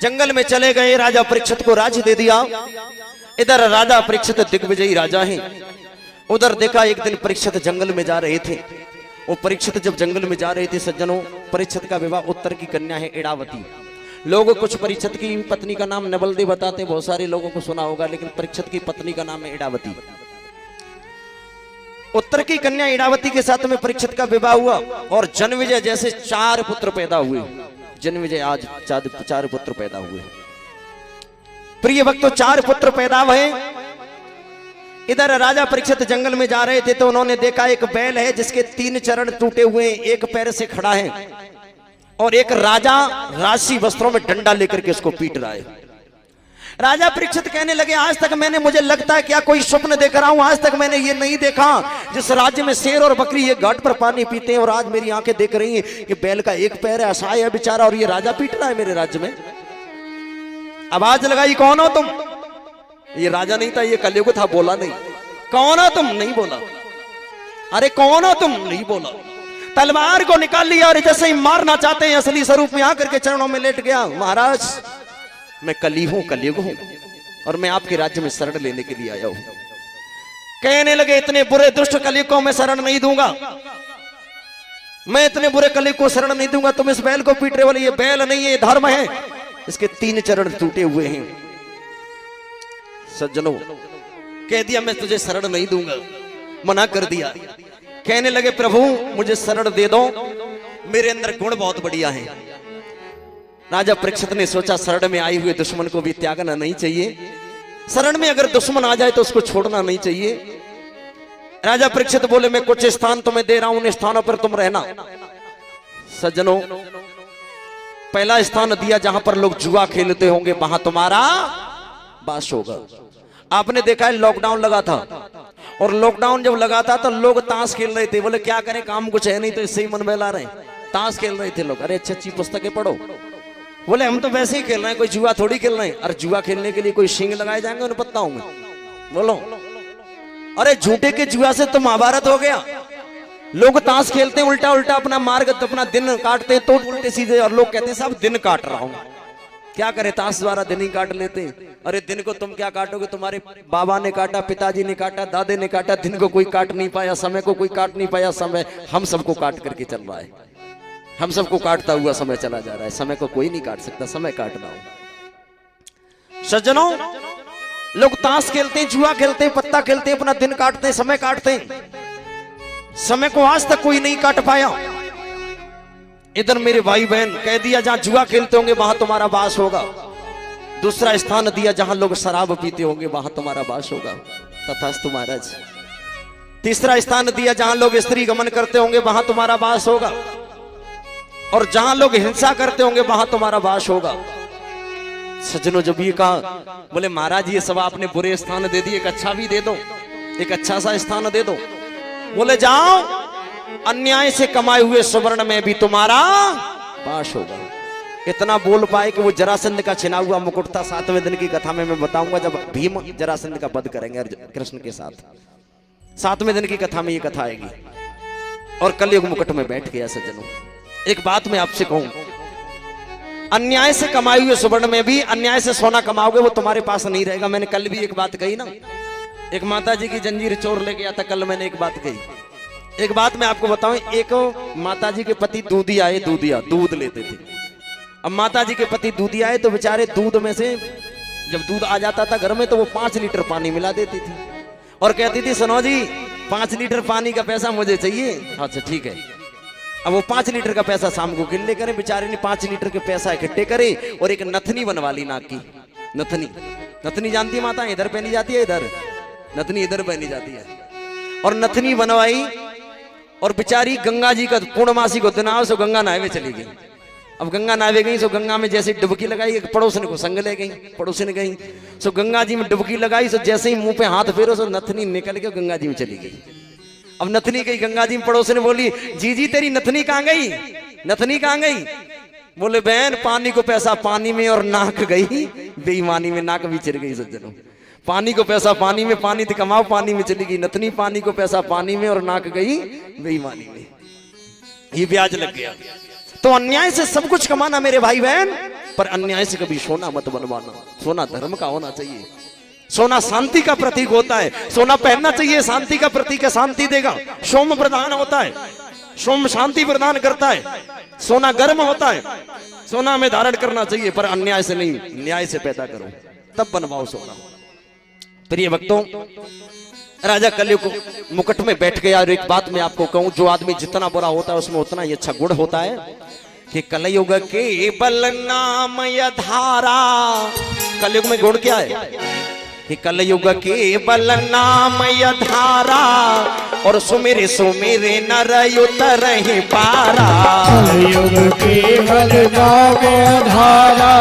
जंगल में चले गए, राजा परीक्षित को राज्य दे दिया। इधर राजा परीक्षित दिग्विजयी राजा हैं। उधर देखा एक दिन परीक्षित जंगल में जा रहे थे। वो परीक्षित जब जंगल में जा रहे थे सज्जनों, परीक्षित का विवाह उत्तर की कन्या है इड़ावती। लोग कुछ परीक्षित की पत्नी का नाम नबलदेव बताते, बहुत सारे लोगों को सुना होगा, लेकिन परीक्षित की पत्नी का नाम है इड़ावती। उत्तर की कन्या इड़ावती के साथ में परीक्षित का विवाह हुआ और जन्मेजय जैसे 4 पुत्र पैदा हुए। जन्मेजय आज 4 पुत्र पैदा हुए। प्रिय भक्तों, 4 पुत्र पैदा हुए। इधर राजा परीक्षित जंगल में जा रहे थे तो उन्होंने देखा एक बैल है जिसके 3 चरण टूटे हुए, एक पैर से खड़ा है, और एक राजा राशि वस्त्रों में डंडा लेकर के उसको पीट रहा है। राजा परीक्षित कहने लगे, आज तक मैंने, मुझे लगता है क्या कोई स्वप्न देख रहा हूं, आज तक मैंने ये नहीं देखा जिस राज्य में शेर और बकरी ये घाट पर पानी पीते हैं और आज मेरी आंखें देख रही हैं कि बैल का एक पैर है, असहाय है बेचारा, और ये राजा पीट रहा है मेरे राज्य में। आवाज लगाई, कौन हो तुम? ये राजा नहीं था, ये कलयुग था, बोला नहीं। कौन हो तुम? नहीं बोला। अरे कौन हो तुम? नहीं बोला। तलवार को निकाल लिया और जैसे ही मारना चाहते हैं असली स्वरूप में आकर के चरणों में लेट गया। महाराज, मैं कली हूं, कलयुग हूं, और मैं आपके राज्य में शरण लेने के लिए आया हूं। कहने लगे, इतने बुरे दुष्ट कलयुग को मैं शरण नहीं दूंगा, मैं इतने बुरे कलयुग को शरण नहीं दूंगा। तुम इस बैल को पीट रहे, बोले ये बैल नहीं है, ये धर्म है, इसके 3 चरण टूटे हुए हैं। सज्जनों, कह दिया मैं तुझे शरण नहीं दूंगा, मना कर दिया। कहने लगे, प्रभु मुझे शरण दे दो, मेरे अंदर गुण बहुत बढ़िया है। राजा परीक्षित ने सोचा शरण में आई हुए दुश्मन को भी त्यागना नहीं चाहिए, शरण में अगर दुश्मन आ जाए तो उसको छोड़ना नहीं चाहिए। राजा परीक्षित बोले, मैं कुछ स्थान तुम्हें दे रहा हूं, उन स्थानों पर तुम रहना। सज्जनों, पहला स्थान दिया जहां पर लोग जुआ खेलते होंगे, वहां तुम्हारा वास होगा। आपने देखा है लॉकडाउन लगा था, और लॉकडाउन जब लगा था तो लोग ताश खेल रहे थे। बोले क्या करें, काम कुछ है नहीं तो इससे ही मन बहला रहे, ताश खेल रहे थे लोग। अरे अच्छी पुस्तकें पढ़ो। बोले हम तो वैसे ही खेल रहे हैं, कोई जुआ थोड़ी खेल रहे हैं। अरे जुआ खेलने के लिए कोई सींग लगाए जाएंगे उन्हें पत्ताओं में? बोलो, अरे झूठे के जुआ से तो महाभारत हो गया। लोग ताश खेलते हैं, उल्टा उल्टा अपना मार्ग, अपना दिन काटते हैं, तो उल्टे सीधे, और लोग कहते हैं साहब दिन काट रहा हूं। क्या करे, ताश द्वारा दिन ही काट लेते हैं। अरे दिन को तुम क्या काटोगे, तुम्हारे बाबा ने काटा, पिताजी ने काटा, दादे ने काटा, दिन को कोई काट नहीं पाया, समय को कोई काट नहीं पाया। समय हम सबको काट करके चल रहा है, हम सबको काटता हुआ समय चला जा रहा है। समय को कोई नहीं काट सकता, समय काटना हो। सज्जनों, लोग ताश खेलते हैं, जुआ खेलते हैं, पत्ता खेलते हैं, अपना दिन काटते हैं, समय काटते हैं। समय को आज तक कोई नहीं काट पाया। इधर मेरे भाई बहन, कह दिया जहां जुआ खेलते होंगे वहां तुम्हारा वास होगा। दूसरा स्थान दिया जहां लोग शराब पीते होंगे वहां तुम्हारा वास होगा। तथास्तु महाराज। तीसरा स्थान दिया जहां लोग स्त्री गमन करते होंगे वहां तुम्हारा वास होगा, और जहां लोग हिंसा करते होंगे वहां तुम्हारा वास होगा। सज्जनों, जब ये कहा, बोले महाराज ये सब आपने बुरे स्थान दे दिए, एक अच्छा भी दे दो, एक अच्छा सा स्थान दे दो। बोले जाओ, अन्याय से कमाए हुए सुवर्ण में भी तुम्हारा वास होगा। इतना बोल पाए कि वो जरासंध का छिना हुआ मुकुट था। 7वें दिन की कथा में मैं बताऊंगा, जब भीम जरासंध का वध करेंगे कृष्ण के साथ। 7वें दिन की कथा में ये कथा आएगी। और कलयुग मुकुट में बैठ गया। सज्जनों, एक बात मैं आपसे कहूं, अन्याय से कमाए हुए सुवर्ण में भी अन्याय से सोना कमाओगे वो तुम्हारे पास नहीं रहेगा। मैंने कल भी एक बात कही ना, एक माताजी की जंजीर चोर ले गया था। कल मैंने एक बात कही। एक बात मैं आपको बताऊं, एक माताजी के पति दूधी आए, दूध लेते थे। अब माताजी के पति दूधी आए तो बेचारे दूध में से जब दूध आ जाता था घर में तो वो 5 लीटर पानी मिला देती थी और कहती थी, सुनो जी 5 लीटर पानी का पैसा मुझे चाहिए। अच्छा ठीक है। अब वो 5 लीटर का पैसा शाम को गिल्ले करे। बेचारे ने 5 लीटर के पैसा इकट्ठे करे और एक नथनी बनवा ली, नाक की नथनी जानती है माता, इधर पहनी जाती है, इधर नथनी इधर पहनी जाती है। और नथनी बनवाई और बेचारी गंगा जी का पूर्णमासी को दिन सो गंगा नहावे चली गई। अब गंगा नहावे गई सो गंगा में जैसे डुबकी लगाई, एक पड़ोसन को संग ले गई, पड़ोसन गई सो गंगा जी में डुबकी लगाई सो जैसे ही मुंह पे हाथ फेरो सो नथनी निकल के गंगा जी में चली गई। अब नथनी गई गंगा जी में, पड़ोसन बोली, जी तेरी नथनी कहाँ गई, नथनी कहाँ गई? बोले बहन पानी को पैसा पानी में और नाक गई बेईमानी में, नाक भी चिर गई। सज्जनों, पानी को पैसा पानी में, पानी कमाओ पानी में चली गई नथनी, पानी को पैसा पानी में और नाक गई बेईमानी में। ये ब्याज लग गया। तो अन्याय से सब कुछ कमाना मेरे भाई बहन, पर अन्याय से कभी सोना मत बनवाना। सोना धर्म का होना चाहिए, सोना शांति का प्रतीक होता है, सोना पहनना चाहिए, शांति का प्रतीक है, शांति देगा। सोम प्रधान होता है, सोम शांति प्रदान करता है। सोना गर्म होता है, सोना में धारण करना चाहिए, पर अन्याय से नहीं, न्याय से पैदा करो, तब बनवाओ सोना। प्रिय भक्तों, राजा कलयुग को मुकुट में बैठ गया। और एक बात मैं आपको कहूं, जो आदमी जितना बुरा होता है उसमें उतना ही अच्छा गुण होता है कि कलयुग के बल नाम धारा। कलयुग में गुण क्या है कि कलयुग के बल नाम धारा, और सुमेरे सुमेरे नर उतरहि पारा। कलयुग के बल नाम धारा,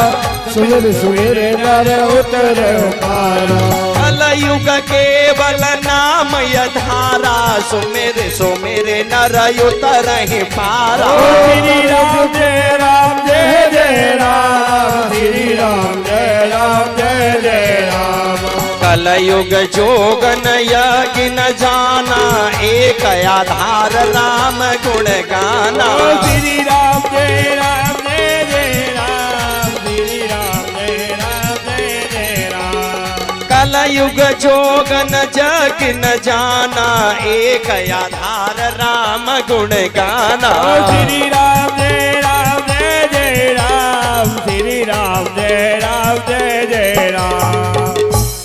सुमेरे सुमेरे नर उतरहि पारा। कलयुग के बल नाम धारा, सुमेरे सुमेरे नर उतरहि पारा। श्री राम जय राम जय जय राम, श्री राम जय राम जय जय राम। कलयुग जोगन यज्ञ न जाना, एक आधार राम गुण गाना। श्री राम जय राम जय जय राम, श्री राम जय राम जय जय राम। कलयुग जोगन यज्ञ न जाना, एक आधार राम गुण गाना। श्री राम जय राम जय जय राम, श्री राम जय राम जय जय राम।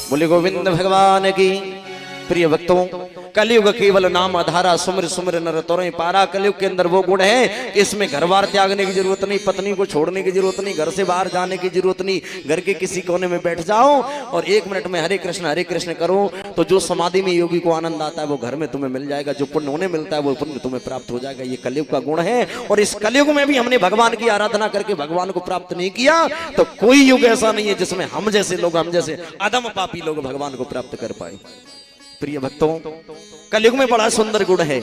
बोले गोविंद भगवान की। प्रिय भक्तों, कलयुग केवल नाम आधारा, सुमिर सुमिर नर तोरहि पारा। कलयुग के अंदर वो गुण है, इसमें घर बार त्यागने की जरूरत नहीं, पत्नी को छोड़ने की जरूरत नहीं, घर से बाहर जाने की जरूरत नहीं। घर के किसी कोने में बैठ जाओ और 1 मिनट में हरे कृष्ण करो, तो जो समाधि में योगी को आनंद आता है वो घर में तुम्हें मिल जाएगा। जो पुण्य होने मिलता है वो पुण्य तुम्हें प्राप्त हो जाएगा। ये कलयुग का गुण है। और इस कलयुग में भी हमने भगवान की आराधना करके भगवान को प्राप्त नहीं किया, तो कोई युग ऐसा नहीं है जिसमें हम जैसे लोग, हम जैसे अधम पापी लोग भगवान को प्राप्त कर पाए। प्रिय भक्तों, कलयुग में बड़ा सुंदर गुण है।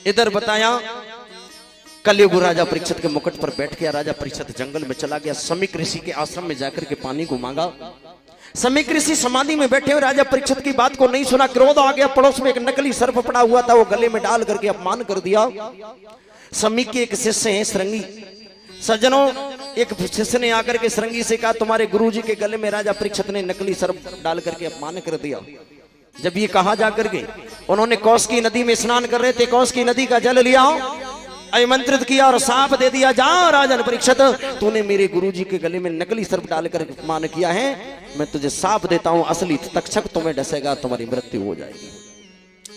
इधर बताया, कलयुग राजा परीक्षित के मुकुट पर बैठ गया। राजा परीक्षित जंगल में चला गया, समीक ऋषि के आश्रम में जाकर के पानी को मांगा। समीक ऋषि समाधि में बैठे हुए राजा परीक्षित की बात को नहीं सुना, क्रोध आ गया। पड़ोस में एक नकली सर्प पड़ा हुआ था, वो गले में डाल करके अपमान कर दिया। समीक के एक शिष्य हैं श्रृंगी। सज्जनों, एक शिष्य ने आकर के श्रृंगी से कहा, तुम्हारे गुरुजी के गले में राजा परीक्षित ने नकली सर्प डाल करके अपमान कर दिया। जब ये कहा जाकर के, उन्होंने कौश की नदी में स्नान कर रहे थे, कौश की नदी का जल लिया, आमंत्रित किया और साफ दे दिया, जा राजन परीक्षित, तूने मेरे गुरुजी के गले में नकली सर्प डालकर अपमान किया है, मैं तुझे साफ देता हूं, असली तक्षक तुम्हें डसेगा, तुम्हारी मृत्यु हो जाएगी,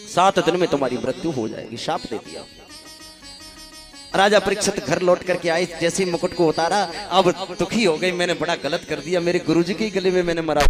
7 दिन में तुम्हारी मृत्यु हो जाएगी। शाप दे दिया। राजा परीक्षित घर लौट करके आए, जैसे ही मुकुट को उतारा, अब दुखी हो गई, मैंने बड़ा गलत कर दिया, मेरे गुरुजी के गले में मैंने मरा